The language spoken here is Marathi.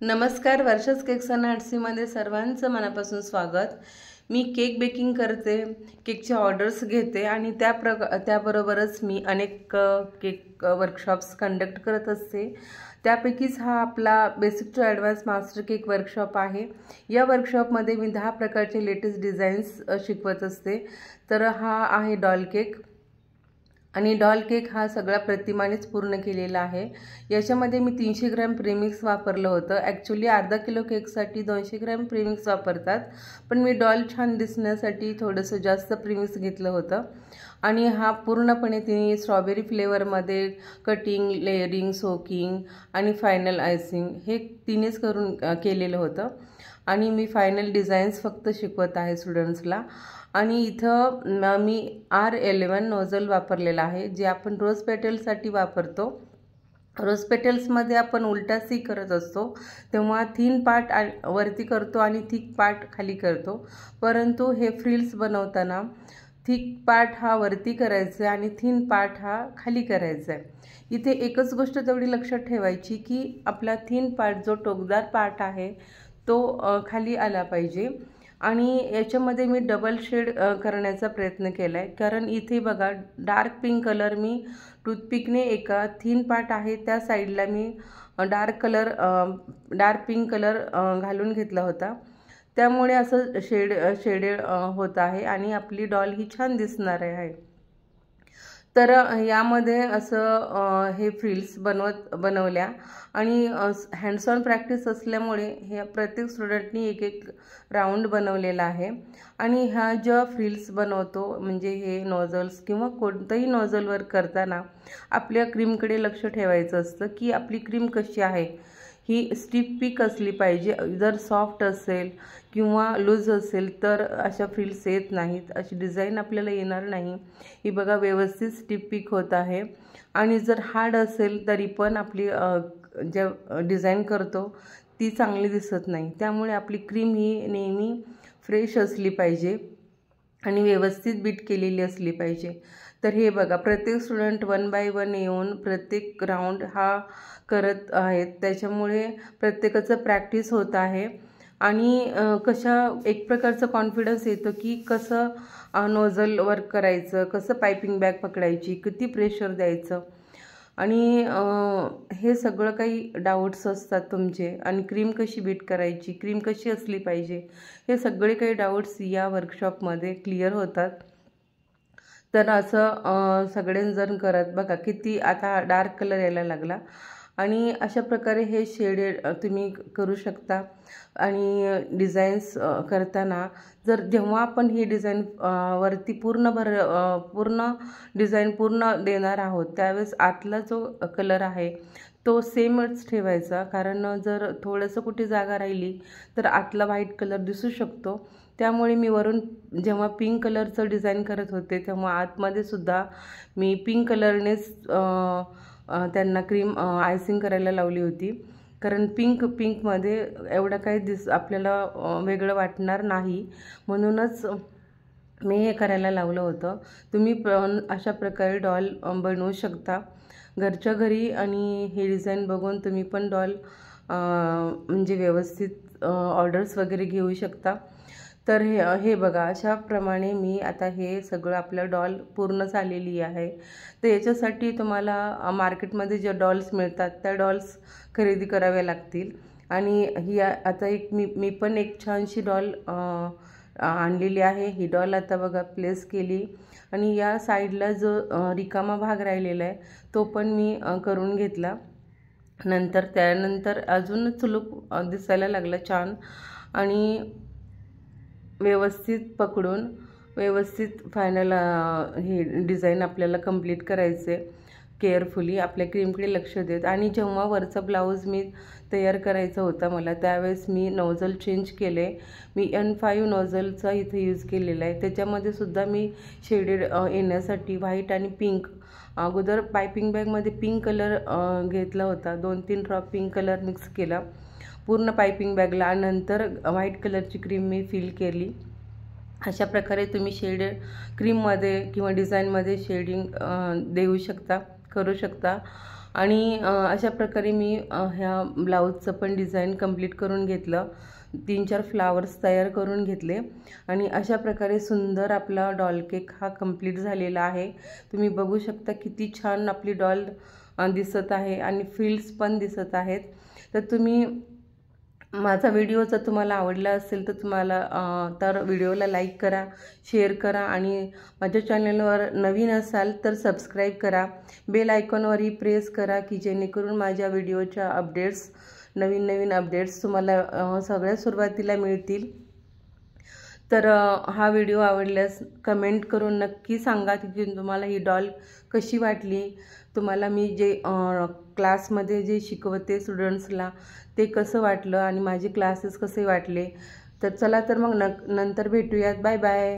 नमस्कार, वर्षास केक्स अँड आर्ट्समध्ये सर्वांचं मनापासून स्वागत। मी केक बेकिंग करते, केकचे ऑर्डर्स घेते आणि त्याबरोबरच मी अनेक केक वर्कशॉप्स कंडक्ट करत असते। त्यापैकीच हा आपला basic to advance master cake workshop आहे। या वर्कशॉपमध्ये मी 10 प्रकारचे लेटेस्ट डिझाईन्स शिकवत असते। तर हा आहे डॉल केक आणि डॉल केक हा सगळा प्रतिमानेच पूर्ण केलेला आहे। याच्यामध्ये मी 300 ग्रॅम प्रीमिक्स वापरलं होतं। ॲक्च्युली अर्धा किलो केकसाठी 200 ग्रॅम प्रीमिक्स वापरतात, पण मी डॉल छान दिसण्यासाठी थोडंसं जास्त प्रीमिक्स घेतलं होतं। आणि हा पूर्णपणे तिने स्ट्रॉबेरी फ्लेवरमध्ये कटिंग, लेयरिंग, सोकिंग आणि फायनल आयसिंग हे तिनेच करून केलेलं होतं। आणि मी फायनल डिझाईन्स फक्त शिकवत आहे स्टुडंट्सला। आणि इथं मी R11 नोझल वापरलेला आहे, जे आपण रोज पेटलसाठी वापरतो। रोज पेटल्समध्ये आपण उलटा सी करत असतो, तेव्हा थिन पार्ट वरती करतो आणि थिक पार्ट खाली करतो। परंतु हे फ्रिल्स बनवताना थिक पार्ट हा वरती करायचा आहे आणि थिन पार्ट हा खाली करायचा आहे। इथे एकच गोष्ट तेवढी लक्षात ठेवायची की आपला थिन पार्ट जो टोकदार पार्ट आहे तो खाली आला पाहिजे। आणि याच्यामध्ये मी डबल शेड करण्याचा प्रयत्न केला आहे, कारण इथे बघा डार्क पिंक कलर मी टूथपिकने एका थिन पार्ट आहे त्या साईडला मी डार्क पिंक कलर घालून घेतला होता। त्यामुळे असं शेडेड होत आहे आणि आपली डॉल ही छान दिसणार आहे। तर यामध्ये असं हे फ्रिल्स बनवल्या आणि हँड्स ऑन प्रॅक्टिस असल्यामुळे हे प्रत्येक स्टुडंटनी एक एक राऊंड बनवलेला आहे। आणि ह्या ज्या फ्रिल्स बनवतो म्हणजे हे नोझल्स किंवा कोणतंही नोझलवर करताना आपल्या क्रीमकडे लक्ष ठेवायचं असतं की आपली क्रीम कशी आहे, ही स्टिफ पीक असली पाहिजे। जर सॉफ्ट असेल किंवा लूज असेल तर अशा फ्रिल्स येत नाहीत, अशी डिझाईन आपल्याला येणार नाही। ही बघा व्यवस्थित स्टिफ पीक होत आहे। आणि जर हार्ड असेल तरी पण आपली ज्या डिझाईन करतो ती चांगली दिसत नाही। त्यामुळे आपली क्रीम ही नेहमी फ्रेश असली पाहिजे आणि व्यवस्थित बीट केलेली असली पाहिजे। तर हे बघा प्रत्येक स्टुडंट 1 बाय 1 येऊन प्रत्येक राऊंड हा करत आहेत, त्याच्यामुळे प्रत्येकाचं प्रॅक्टिस होत आहे। आणि एक प्रकारचं कॉन्फिडन्स येतो की कसं नोझल वर्क करायचं, कसं पायपिंग बॅग पकडायची, किती प्रेशर द्यायचं आणि हे सगळं काही डाऊट्स असतात तुमचे। आणि क्रीम कशी बीट करायची, क्रीम कशी असली पाहिजे, हे सगळे काही डाऊट्स या वर्कशॉपमध्ये क्लिअर होतात। तर असं सगळेजण करत बघा किती आता डार्क कलर यायला लागला आणि अशा प्रकारे हे शेडेड तुम्ही करू शकता। आणि डिझाईन्स करताना जेव्हा आपण ही डिझाईन वरती पूर्ण डिझाईन पूर्ण देणार आहोत त्यावेळेस आतला जो कलर आहे तो सेमच ठेवायचा, कारण जर थोडंसं कुठे जागा राहिली तर आतला व्हाईट कलर दिसू शकतो। त्यामुळे मी वरून जेव्हा पिंक कलरचं डिझाईन करत होते तेव्हा आतमध्ये सुद्धा मी पिंक कलरनेच त्यांना क्रीम आयसिंग करायला लावली होती, कारण पिंकमध्ये एवढं काही आपल्याला वेगळं वाटणार नाही, म्हणूनच मी हे करायला लावलं होतं। तुम्ही पण अशा प्रकारे डॉल बनवू शकता घरच्या घरी आणि हे डिझाईन बघून तुम्ही पण डॉल म्हणजे व्यवस्थित ऑर्डर्स वगैरे घेऊ शकता। तर हे बघा अशाप्रमाणे मी आता हे सगळं आपलं डॉल पूर्ण झालेली आहे। तर याच्यासाठी तुम्हाला मार्केटमध्ये ज्या डॉल्स मिळतात त्या डॉल्स खरेदी कराव्या लागतील। आणि ही आता मी पण एक छानशी डॉल आणलेली आहे। ही डॉल आता बघा प्लेस केली आणि या साईडला जो रिकामा भाग राहिलेला आहे तो पण मी करून घेतला। त्यानंतर अजूनच लुक दिसायला लागला छान आणि व्यवस्थित पकडून व्यवस्थित फायनल हे डिझाईन आपल्याला कंप्लीट करायचे केअरफुली आपल्या क्रीमकडे लक्ष देत। आणि जेव्हा वरचा ब्लाऊज मी तयार करायचा होता मला त्यावेळेस मी नोझल चेंज केले। मी N5 नोझलचा इथे यूज केलेला आहे। त्याच्यामध्ये सुद्धा मी शेडेड येण्यासाठी व्हाईट आणि पिंक अगोदर पायपिंग बॅगमध्ये पिंक कलर घेतला होता, 2-3 ड्रॉप पिंक कलर मिक्स केला पूर्ण पायपिंग बॅगला आणि नंतर व्हाईट कलरची क्रीम मी फिल केली। अशा प्रकारे तुम्ही शेडेड क्रीममध्ये किंवा डिझाईनमध्ये शेडिंग देऊ शकता, करू शकता। आणि अशा प्रकारे मी ह्या ब्लाऊजचं पण डिझाईन कंप्लीट करून घेतलं. 3-4 फ्लावर्स तयार करून घेतले आणि अशा प्रकारे सुंदर आपला डॉल केक हा कंप्लीट झालेला आहे. तुम्ही बघू शकता किती छान आपली डॉल दिसत आहे आणि फील्ड्स पण दिसत आहेत. तर तुम्ही माझा व्हिडिओ जर तुम्हाला आवडला असेल तर व्हिडिओला लाईक करा, शेअर करा आणि माझ्या चॅनलवर नवीन असाल तर सबस्क्राईब करा. बेल आयकॉनवरही प्रेस करा की जेणेकरून माझ्या व्हिडिओच्या अपडेट्स, नवीन अपडेट्स तुम्हाला सगळ्यात सुरुवातीला मिळतील. तर हा व्हिडिओ आवडल्यास कमेंट करून नक्की सांगा की तुम्हाला ही डॉल कशी वाटली. तुम्हाला मी जे क्लासमध्ये जे शिकवते स्टुडंट्सला ते कसं वाटलं आणि माझे क्लासेस कसे वाटले. तर चला तर मग नंतर भेटूयात. Bye bye.